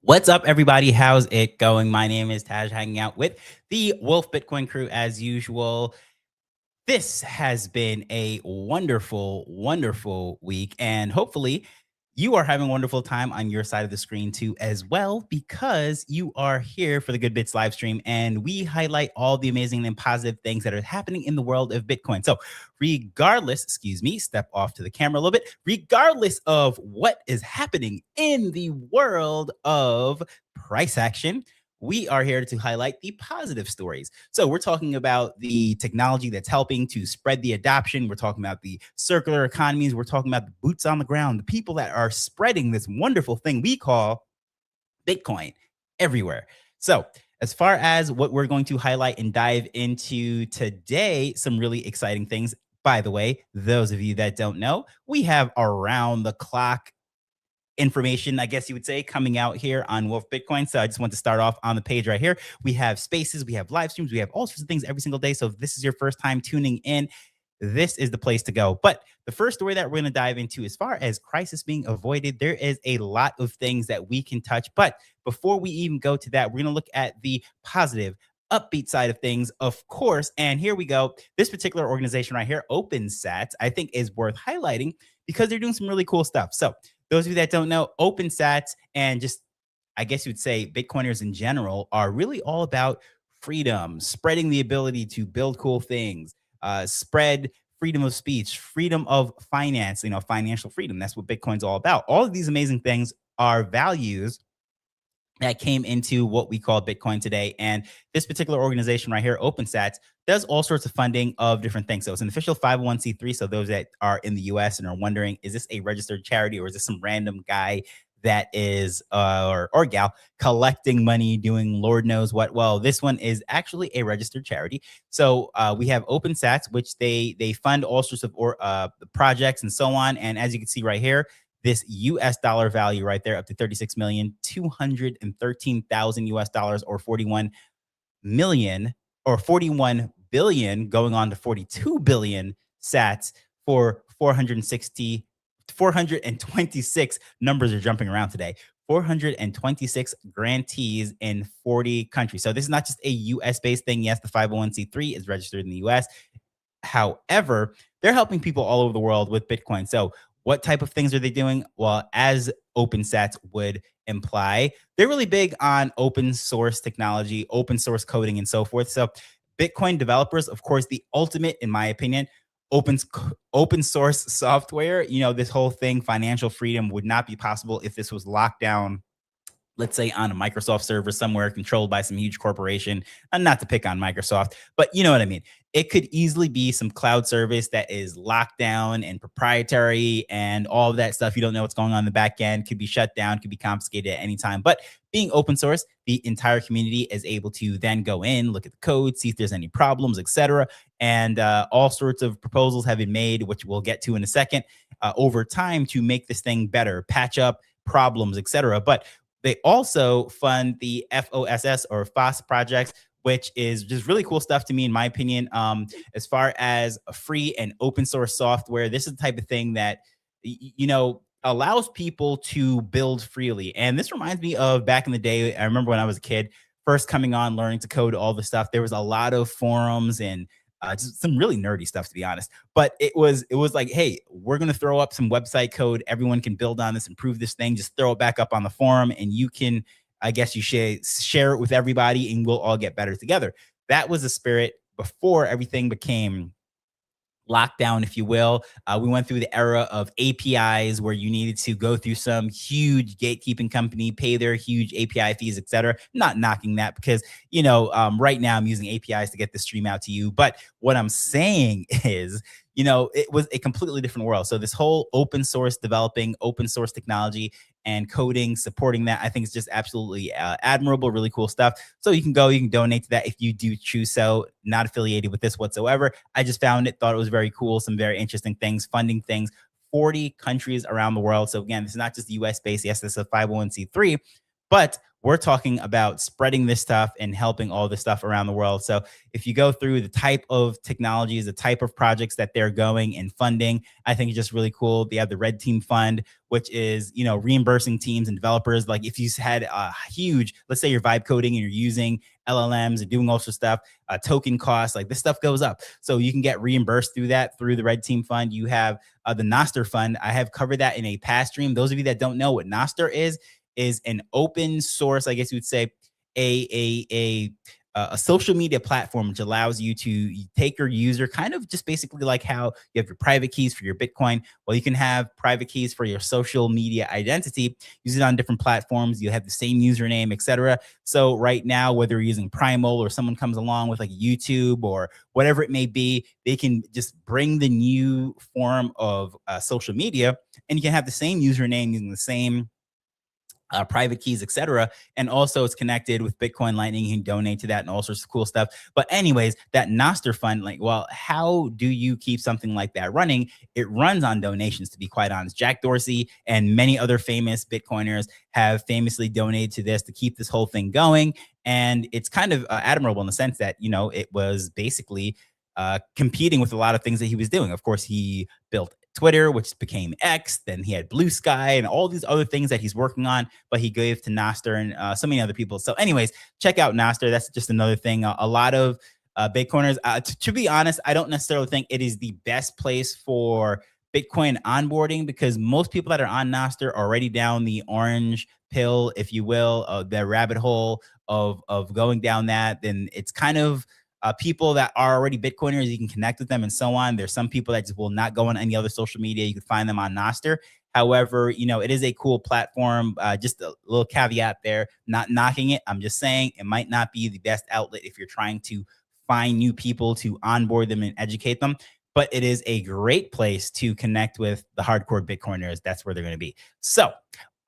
What's up, everybody? How's it going? My name is Taj, hanging out with the Wolf Bitcoin crew as usual. This has been a wonderful, wonderful week, and hopefully, you are having a wonderful time on your side of the screen too, as well, because you are here for the Good Bits live stream, and we highlight all the amazing and positive things that are happening in the world of Bitcoin. So, regardless, excuse me, step off to the camera a little bit, regardless of what is happening in the world of price action, we are here to highlight the positive stories. So we're talking about the technology that's helping to spread the adoption. We're talking about the circular economies. We're talking about the boots on the ground, the people that are spreading this wonderful thing we call Bitcoin everywhere. So, as far as what we're going to highlight and dive into today, some really exciting things. By the way, those of you that don't know, we have around the clock information, I guess you would say, coming out here on Wolf Bitcoin. So I just want to start off on the page right here. We have spaces, we have live streams, we have all sorts of things every single day. So if this is your first time tuning in, this is the place to go. But the first story that we're going to dive into, as far as crisis being avoided, there is a lot of things that we can touch. But before we even go to that, we're going to look at the positive, upbeat side of things, of course. And here we go. This particular organization right here, OpenSats, I think is worth highlighting because they're doing some really cool stuff. So those of you that don't know, OpenSats and just, I guess you would say, Bitcoiners in general are really all about freedom, spreading the ability to build cool things, spread freedom of speech, freedom of finance, financial freedom. That's what Bitcoin's all about. All of these amazing things are values that came into what we call Bitcoin today. And this particular organization right here, OpenSats, does all sorts of funding of different things. So it's an official 501c3. So those that are in the US and are wondering, is this a registered charity or is this some random guy that is or gal collecting money, doing Lord knows what? Well, this one is actually a registered charity. So we have OpenSats, which they fund all sorts of projects and so on. And as you can see right here, this US dollar value right there, up to 36,213,000 US dollars, or 41 million or 41 billion, going on to 42 billion sats for 426 numbers are jumping around today. 426 grantees in 40 countries. So this is not just a US based thing. Yes, the 501c3 is registered in the US. However, they're helping people all over the world with Bitcoin. So what type of things are they doing? Well, as OpenSats would imply, they're really big on open source technology, open source coding, and so forth. So Bitcoin developers, of course, the ultimate, in my opinion, open source software. This whole thing, financial freedom, would not be possible if this was locked down, let's say, on a Microsoft server somewhere controlled by some huge corporation. And not to pick on Microsoft, but you know what I mean. It could easily be some cloud service that is locked down and proprietary and all of that stuff. You don't know what's going on in the back end, could be shut down, could be confiscated at any time. But being open source, the entire community is able to then go in, look at the code, see if there's any problems, etc. And all sorts of proposals have been made, which we'll get to in a second, over time, to make this thing better, patch up problems, etc. But they also fund the FOSS or FOSS projects, which is just really cool stuff to me, in my opinion. As far as a free and open source software, this is the type of thing that, allows people to build freely. And this reminds me of back in the day. I remember when I was a kid, first coming on, learning to code, all the stuff. There was a lot of forums and just some really nerdy stuff, to be honest. But it was like, hey, we're going to throw up some website code. Everyone can build on this, improve this thing. Just throw it back up on the forum, and you can, I guess, you share it with everybody, and we'll all get better together. That was the spirit before everything became lockdown, if you will. We went through the era of APIs where you needed to go through some huge gatekeeping company, pay their huge API fees, etc. Not knocking that because, right now I'm using APIs to get the stream out to you. But what I'm saying is, it was a completely different world. So this whole open source, developing open source technology and coding, supporting that, I think is just absolutely admirable, really cool stuff. So you can donate to that if you do choose so. Not affiliated with this whatsoever. I just found it, thought it was very cool, some very interesting things, funding things, 40 countries around the world. So again, this is not just US based. Yes, this is a 501c3, but we're talking about spreading this stuff and helping all this stuff around the world. So if you go through the type of technologies, the type of projects that they're going and funding, I think it's just really cool. They have the Red Team Fund, which is, reimbursing teams and developers. Like if you had a huge, let's say you're vibe coding and you're using LLMs and doing all sorts of stuff, token costs, like this stuff goes up. So you can get reimbursed through that through the Red Team Fund. You have the Nostr Fund. I have covered that in a past stream. Those of you that don't know what Nostr is an open source, I guess you would say, a social media platform which allows you to take your user, kind of just basically like how you have your private keys for your Bitcoin. Well, you can have private keys for your social media identity, use it on different platforms. You have the same username, etc. So right now, whether you're using Primal or someone comes along with like YouTube or whatever it may be, they can just bring the new form of social media, and you can have the same username using the same private keys, etc. And also it's connected with Bitcoin Lightning. You can donate to that and all sorts of cool stuff. But anyways, that Nostr Fund, like, well, how do you keep something like that running? It runs on donations, to be quite honest. Jack Dorsey and many other famous Bitcoiners have famously donated to this to keep this whole thing going. And it's kind of admirable in the sense that, it was basically competing with a lot of things that he was doing. Of course, he built Twitter, which became X. Then he had Blue Sky and all these other things that he's working on, but he gave to Nostr and so many other people. So anyways, check out Nostr. That's just another thing. A lot of Bitcoiners, to be honest, I don't necessarily think it is the best place for Bitcoin onboarding, because most people that are on Nostr are already down the orange pill, if you will, the rabbit hole of going down that. Then it's kind of people that are already Bitcoiners, you can connect with them and so on. There's some people that just will not go on any other social media. You can find them on Nostr. However, it is a cool platform. Just a little caveat there, not knocking it. I'm just saying it might not be the best outlet if you're trying to find new people to onboard them and educate them. But it is a great place to connect with the hardcore Bitcoiners. That's where they're going to be. So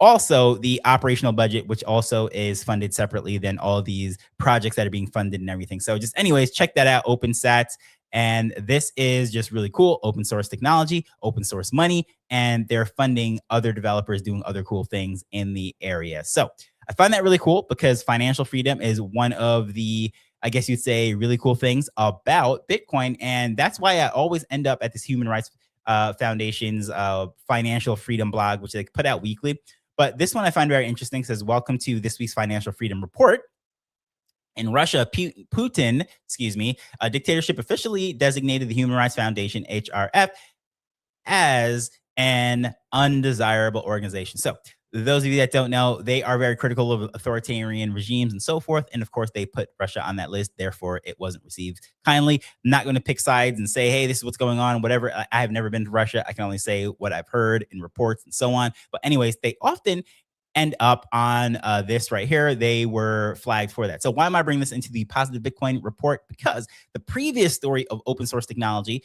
also the operational budget, which also is funded separately than all these projects that are being funded and everything. So just anyways, check that out, OpenSats. And this is just really cool. Open source technology, open source money, and they're funding other developers doing other cool things in the area. So I find that really cool because financial freedom is one of the, I guess you'd say, really cool things about Bitcoin. And that's why I always end up at this Human Rights Foundation's financial freedom blog, which they put out weekly. But this one I find very interesting. It says, welcome to this week's Financial Freedom Report. In Russia, Putin, a dictatorship officially designated the Human Rights Foundation, HRF, as an undesirable organization. So those of you that don't know, they are very critical of authoritarian regimes and so forth. And of course, they put Russia on that list. Therefore, it wasn't received kindly. I'm not going to pick sides and say, hey, this is what's going on, whatever. I have never been to Russia. I can only say what I've heard in reports and so on. But anyways, they often end up on this right here. They were flagged for that. So why am I bringing this into the Positive Bitcoin report? Because the previous story of open source technology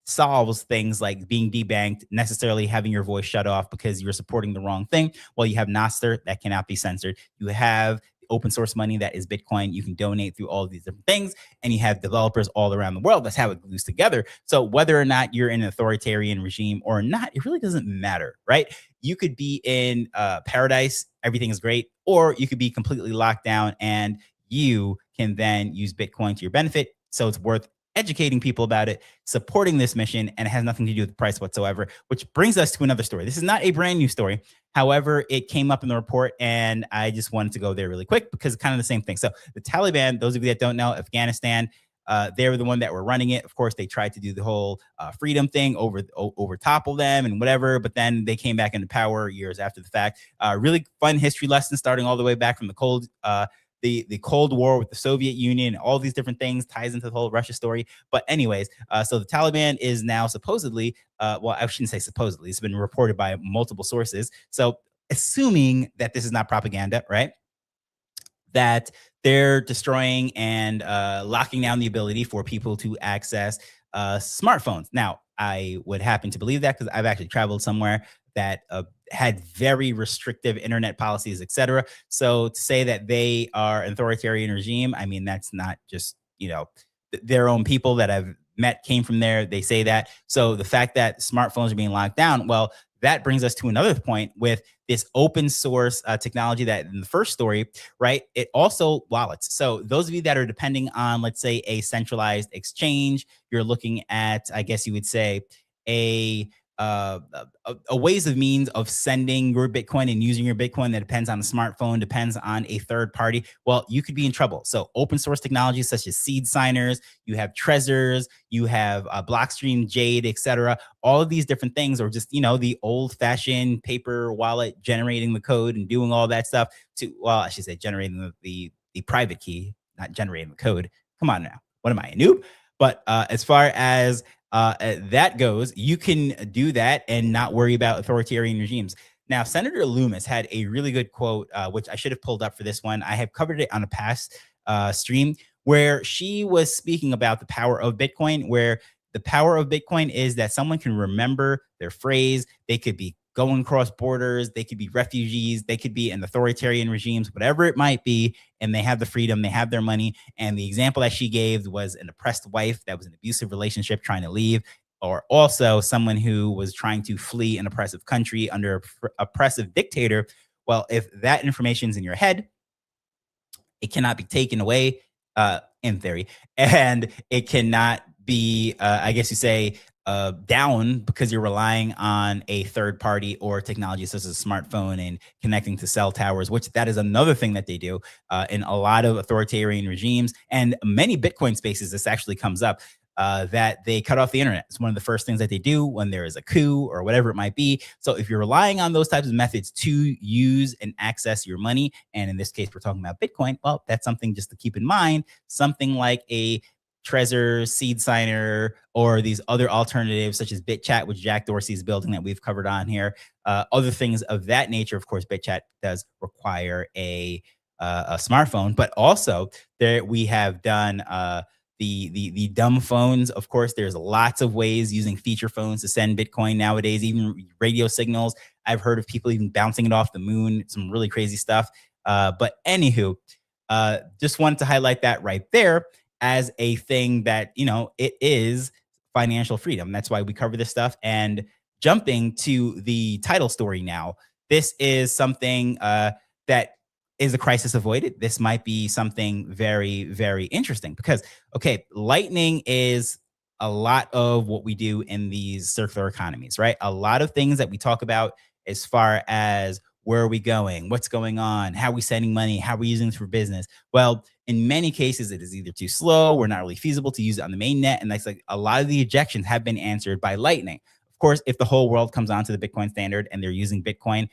solves things like being debanked, necessarily having your voice shut off because you're supporting the wrong thing. Well, you have Nostr that cannot be censored. You have open source money that is Bitcoin. You can donate through all of these different things, and you have developers all around the world. That's how it glues together. So whether or not you're in an authoritarian regime or not, it really doesn't matter, right? You could be in paradise, everything is great, or you could be completely locked down, and you can then use Bitcoin to your benefit. So it's worth educating people about it, supporting this mission, and it has nothing to do with the price whatsoever, which brings us to another story. This is not a brand new story. However, it came up in the report, and I just wanted to go there really quick because it's kind of the same thing. So the Taliban, those of you that don't know, Afghanistan, they were the one that were running it. Of course, they tried to do the whole freedom thing over topple them and whatever, but then they came back into power years after the fact. Really fun history lesson starting all the way back from the Cold War with the Soviet Union, all these different things ties into the whole Russia story. But anyways, so the Taliban is now supposedly, well, I shouldn't say supposedly, it's been reported by multiple sources. So assuming that this is not propaganda, right? That they're destroying and locking down the ability for people to access smartphones. Now, I would happen to believe that because I've actually traveled somewhere that had very restrictive internet policies, etc. So to say that they are an authoritarian regime, I mean, that's not just, their own people that I've met came from there. They say that. So the fact that smartphones are being locked down, well, that brings us to another point with this open source technology that in the first story, right? It also wallets. So those of you that are depending on, let's say, a centralized exchange, you're looking at, I guess you would say, a a ways of means of sending your Bitcoin and using your Bitcoin that depends on the smartphone, depends on a third party. Well, you could be in trouble. So, open source technologies such as seed signers, you have Trezors, you have Blockstream, Jade, etc. All of these different things, or just the old fashioned paper wallet generating the code and doing all that stuff. To well, I should say generating the private key, not generating the code. Come on now, what am I, a noob? But as far as that goes, you can do that and not worry about authoritarian regimes. Now, Senator Loomis had a really good quote, which I should have pulled up for this one. I have covered it on a past stream where she was speaking about the power of Bitcoin, where the power of Bitcoin is that someone can remember their phrase. They could be going across borders, they could be refugees, they could be in authoritarian regimes, whatever it might be, and they have the freedom, they have their money. And the example that she gave was an oppressed wife that was in an abusive relationship trying to leave, or also someone who was trying to flee an oppressive country under a oppressive dictator. Well, if that information is in your head, it cannot be taken away, in theory, and it cannot be, I guess you say, down because you're relying on a third party or technology such as a smartphone and connecting to cell towers, which that is another thing that they do in a lot of authoritarian regimes and many Bitcoin spaces. This actually comes up. That they cut off the internet. It's one of the first things that they do when there is a coup or whatever it might be. So if you're relying on those types of methods to use and access your money, and in this case we're talking about Bitcoin, well, that's something just to keep in mind. Something like a Trezor, Seed Signer, or these other alternatives such as BitChat, which Jack Dorsey is building that we've covered on here. Other things of that nature. Of course, BitChat does require a smartphone, but also there we have done the dumb phones. Of course, there's lots of ways using feature phones to send Bitcoin nowadays, even radio signals. I've heard of people even bouncing it off the moon, some really crazy stuff. But anywho, just wanted to highlight that right there as a thing that, it is financial freedom. That's why we cover this stuff. And jumping to the title story now, this is something that is a crisis avoided. This might be something very, very interesting because, okay, Lightning is a lot of what we do in these circular economies, right? A lot of things that we talk about as far as where are we going, what's going on, how are we sending money, how are we using it for business. Well, in many cases, it is either too slow, we're not really feasible to use it on the main net. And that's like a lot of the objections have been answered by Lightning. Of course, if the whole world comes onto the Bitcoin standard and they're using Bitcoin,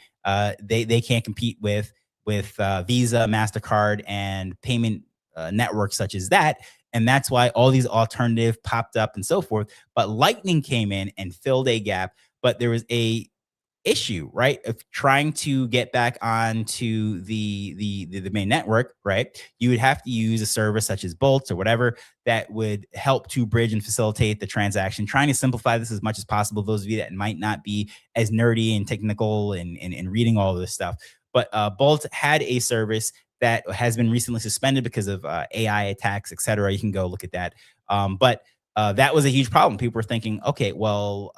they can't compete with Visa, MasterCard, and payment networks such as that. And that's why all these alternative popped up and so forth. But Lightning came in and filled a gap. But there was a issue, right, of trying to get back onto the main network, right? You would have to use a service such as Bolt or whatever that would help to bridge and facilitate the transaction. Trying to simplify this as much as possible. Those of you that might not be as nerdy and technical and reading all of this stuff, but Bolt had a service that has been recently suspended because of AI attacks, et cetera. You can go look at that. But that was a huge problem. People were thinking, okay, well,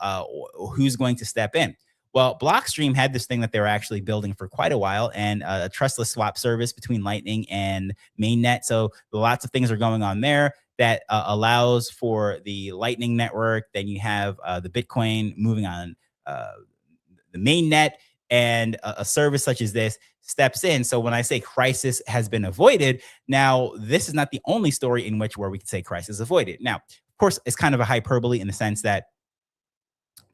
who's going to step in? Well, Blockstream had this thing that they were actually building for quite a while, and a trustless swap service between Lightning and Mainnet. So lots of things are going on there that allows for the Lightning network. Then you have the Bitcoin moving on the Mainnet, and a service such as this steps in. So when I say crisis has been avoided, now this is not the only story in which where we can say crisis avoided. Now, of course, it's kind of a hyperbole in the sense that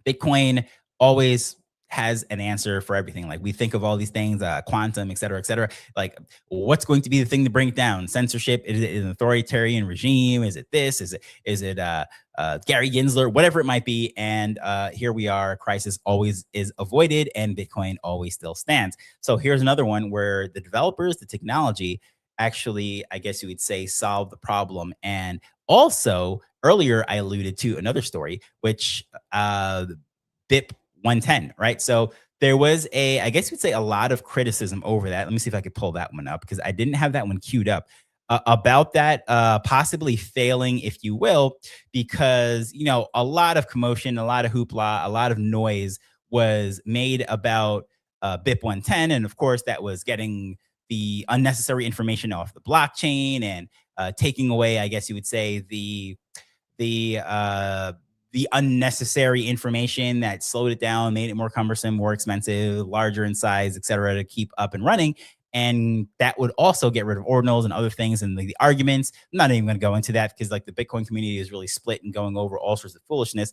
Bitcoin always has an answer for everything. Like we think of all these things, quantum, et cetera, et cetera. Like what's going to be the thing to bring it down? Censorship? Is it an authoritarian regime? Is it this? Is it Gary Gensler? Whatever it might be. And here we are. Crisis always is avoided, and Bitcoin always still stands. So here's another one where the developers, the technology, actually, I guess you would say, solve the problem. And also, earlier I alluded to another story, which BIP 110, right? So there was I guess you'd say a lot of criticism over that. Let me see if I could pull that one up because I didn't have that one queued up about that possibly failing, if you will, because, a lot of commotion, a lot of hoopla, a lot of noise was made about BIP 110, and of course that was getting the unnecessary information off the blockchain and taking away, I guess you would say, the uh, the unnecessary information that slowed it down, made it more cumbersome, more expensive, larger in size, et cetera, to keep up and running. And that would also get rid of ordinals and other things and the arguments. I'm not even going to go into that because like the Bitcoin community is really split and going over all sorts of foolishness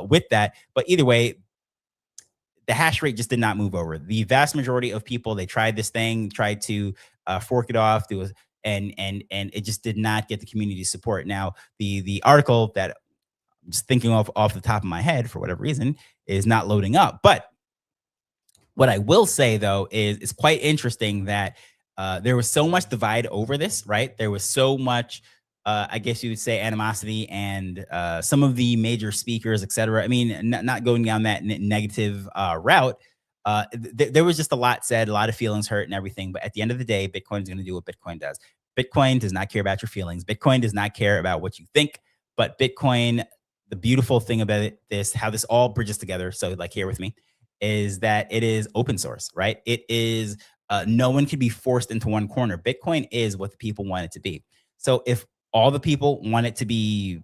with that. But either way, the hash rate just did not move over. The vast majority of people, they tried this thing, tried to fork it off, do and it just did not get the community support. Now, the article that I'm just thinking of off the top of my head for whatever reason is not loading up. But what I will say though is it's quite interesting that there was so much divide over this, right? There was so much, I guess you would say, animosity, and some of the major speakers, et cetera. I mean, not going down that negative route. There was just a lot said, a lot of feelings hurt, and everything. But at the end of the day, Bitcoin is going to do what Bitcoin does. Bitcoin does not care about your feelings. Bitcoin does not care about what you think. But Bitcoin, the beautiful thing about this, how this all bridges together. So, like, here with me is that it is open source, right? It is no one can be forced into one corner. Bitcoin is what the people want it to be. So if all the people want it to be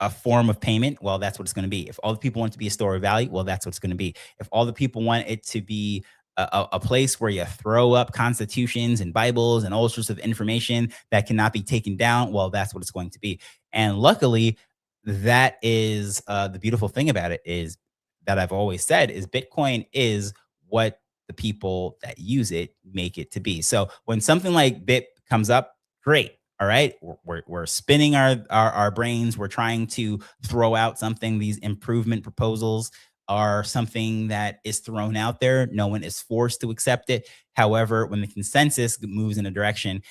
a form of payment, well, that's what it's going to be. If all the people want it to be a store of value, well, that's what it's going to be. If all the people want it to be a place where you throw up constitutions and Bibles and all sorts of information that cannot be taken down, well, that's what it's going to be. And luckily, that is the beautiful thing about it is that I've always said is Bitcoin is what the people that use it make it to be. So when something like BIP comes up, great. All right, we're spinning our brains. We're trying to throw out something. These improvement proposals are something that is thrown out there. No one is forced to accept it. However, when the consensus moves in a direction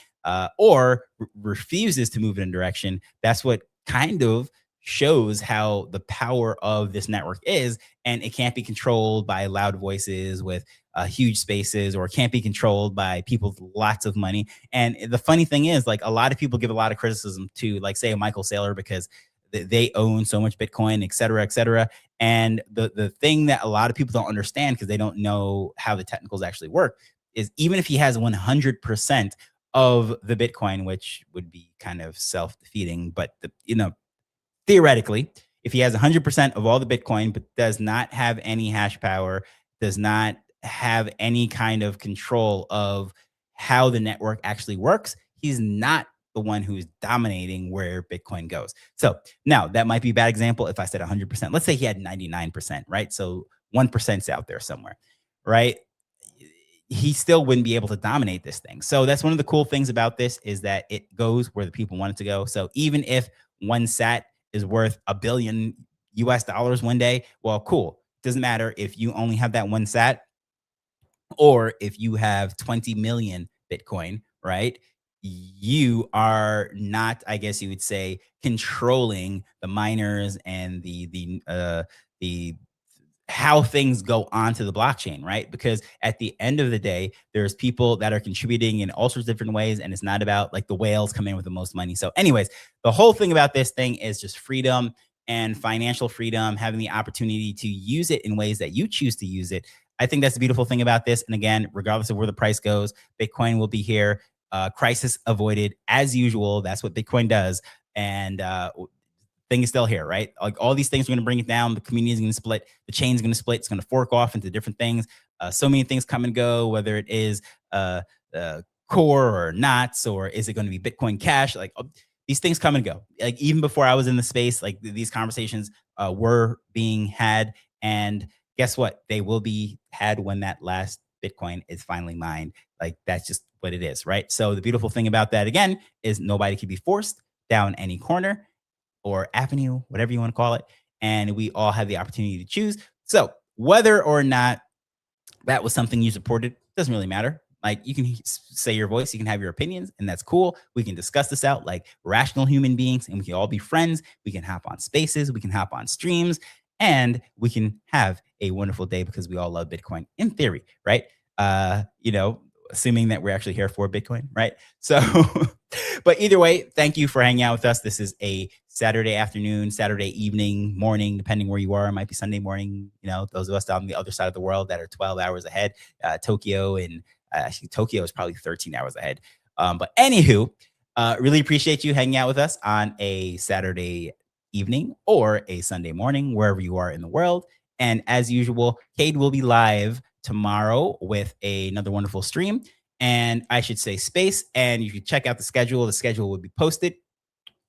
or refuses to move in a direction, that's what kind of shows how the power of this network is. And it can't be controlled by loud voices with huge spaces, or it can't be controlled by people with lots of money. And the funny thing is, like, a lot of people give a lot of criticism to, like, say, Michael Saylor because they own so much Bitcoin, et cetera, et cetera. And the thing that a lot of people don't understand because they don't know how the technicals actually work is even if he has 100% of the Bitcoin, which would be kind of self-defeating, but theoretically, if he has 100% of all the Bitcoin, but does not have any hash power, does not have any kind of control of how the network actually works, he's not the one who's dominating where Bitcoin goes. So now that might be a bad example if I said 100%. Let's say he had 99%, right? So 1% is out there somewhere, right? He still wouldn't be able to dominate this thing. So that's one of the cool things about this is that it goes where the people want it to go. So even if one sat is worth $1 billion US one day, well, cool. Doesn't matter if you only have that one sat or if you have 20 million Bitcoin, right? You are not, I guess you would say, controlling the miners and the how things go onto the blockchain, right? Because at the end of the day, there's people that are contributing in all sorts of different ways, and it's not about like the whales coming in with the most money. So, anyways, the whole thing about this thing is just freedom and financial freedom, having the opportunity to use it in ways that you choose to use it. I think that's the beautiful thing about this. And again, regardless of where the price goes, Bitcoin will be here. Crisis avoided as usual. That's what Bitcoin does. And thing is still here, right? Like all these things are going to bring it down. The community is going to split. The chain is going to split. It's going to fork off into different things. So many things come and go, whether it is core or not, or is it going to be Bitcoin Cash? Like these things come and go. Like even before I was in the space, like these conversations were being had. And guess what? They will be had when that last Bitcoin is finally mined. Like that's just what it is, right? So the beautiful thing about that again is nobody can be forced down any corner or avenue, whatever you want to call it. And we all have the opportunity to choose. So whether or not that was something you supported, doesn't really matter. Like you can say your voice, you can have your opinions, and that's cool. We can discuss this out like rational human beings, and we can all be friends. We can hop on spaces, we can hop on streams, and we can have a wonderful day because we all love Bitcoin in theory, right? Assuming that we're actually here for Bitcoin, right? So But either way, thank you for hanging out with us. This is a Saturday afternoon, Saturday evening, morning, depending where you are. It might be Sunday morning. You know, those of us on the other side of the world that are 12 hours ahead, Tokyo, and actually Tokyo is probably 13 hours ahead. But anywho, really appreciate you hanging out with us on a Saturday evening or a Sunday morning, wherever you are in the world. And as usual, Cade will be live tomorrow with another wonderful stream, and I should say space. And you can check out the schedule. The schedule will be posted,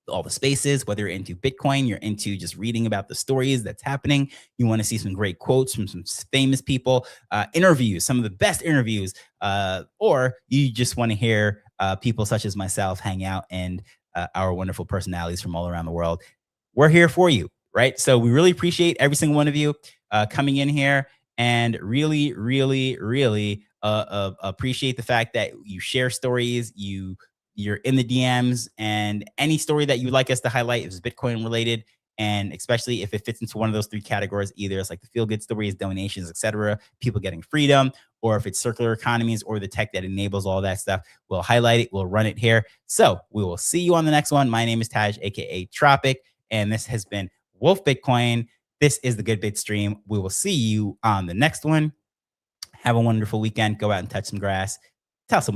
all the spaces, whether you're into Bitcoin, you're into just reading about the stories that's happening. You want to see some great quotes from some famous people, interviews, some of the best interviews, or you just want to hear people such as myself hang out and our wonderful personalities from all around the world. We're here for you, right? So we really appreciate every single one of you coming in here, and really, really, really appreciate the fact that you share stories, you're in the DMs, and any story that you'd like us to highlight is Bitcoin related. And especially if it fits into one of those three categories, either it's like the feel good stories, donations, etc., people getting freedom, or if it's circular economies or the tech that enables all that stuff, we'll highlight it, we'll run it here. So we will see you on the next one. My name is Taj, aka Tropic, and this has been Wolf Bitcoin. This is the Good Bit Stream. We will see you on the next one. Have a wonderful weekend. Go out and touch some grass. Tell someone.